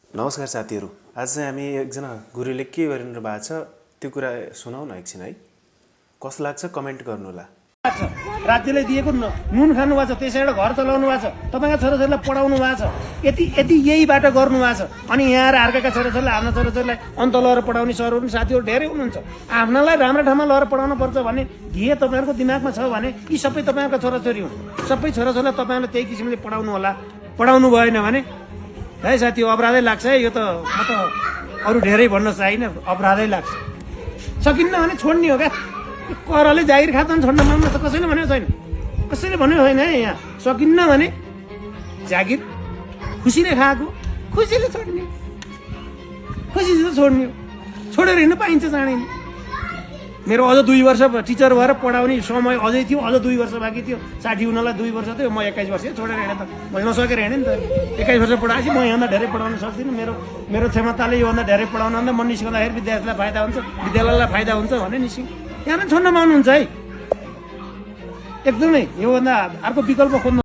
नमस्कार साथीहरू, आज चाहिँ हामी एकजना गुरुले के गरिरहनु भएको छ त्यो कुरा सुनाउ न एकछिन है। कस्तो लाग्छ कमेन्ट गर्नुहोला। राज्यले दिएको नुन खानु भएको छ, त्यसैबाट घर चलाउनु भएको छ, तपाईँका छोराछोरीलाई पढाउनु भएको छ, यति यहीबाट गर्नु भएको छ। अनि यहाँ अर्काका छोराछोरीलाई आफ्ना छोराछोरीलाई अन्त लगेर पढाउने सरहरू पनि साथीहरू धेरै हुनुहुन्छ। आफ्नालाई राम्रो ठाउँमा लगेर पढाउनु पर्छ भन्ने ध्येय तपाईँहरूको दिमागमा छ भने यी सबै तपाईँका छोराछोरी हुन्। सबै छोराछोरीलाई तपाईँहरूले त्यही किसिमले पढाउनु होला। पढाउनु भएन भने है साथी अपराधै लाग्छ है। यो त म त अरू धेरै भन्न चाहिन्न, अपराधै लाग्छ। सकिन्न भने छोड्ने हो क्या। करले जागिर खाँदा छोड्न माग्नु त कसैले भनेको छैन, कसैले भनेको छैन है। यहाँ सकिन्न भने जागिर खुसीले खाएको खुसीले छोड्ने, खुसीले छोड्ने हो। छोडेर हिँड्न पाइन्छ चाँडै। मेरो अझ 2 वर्ष टिचर भएर पढाउने समय अझै थियो, अझ 2 वर्ष बाँकी थियो। 60 हुनलाई 2 वर्ष थियो, म 21 वर्ष छोडेर हिँडेँ त। मैले नसकेर हिँडेँ नि त। 21 वर्ष पढाएपछि म यहाँभन्दा धेरै पढाउन सक्दिनँ। मेरो क्षमताले योभन्दा धेरै पढाउन भन्दा म निस्कँदाखेरि विद्यार्थीलाई फाइदा हुन्छ, विद्यालयलाई फाइदा हुन्छ भने निस्किँ। यहाँ पनि छोड्न पाउनुहुन्छ है। एकदमै योभन्दा अर्को विकल्प खोज्नु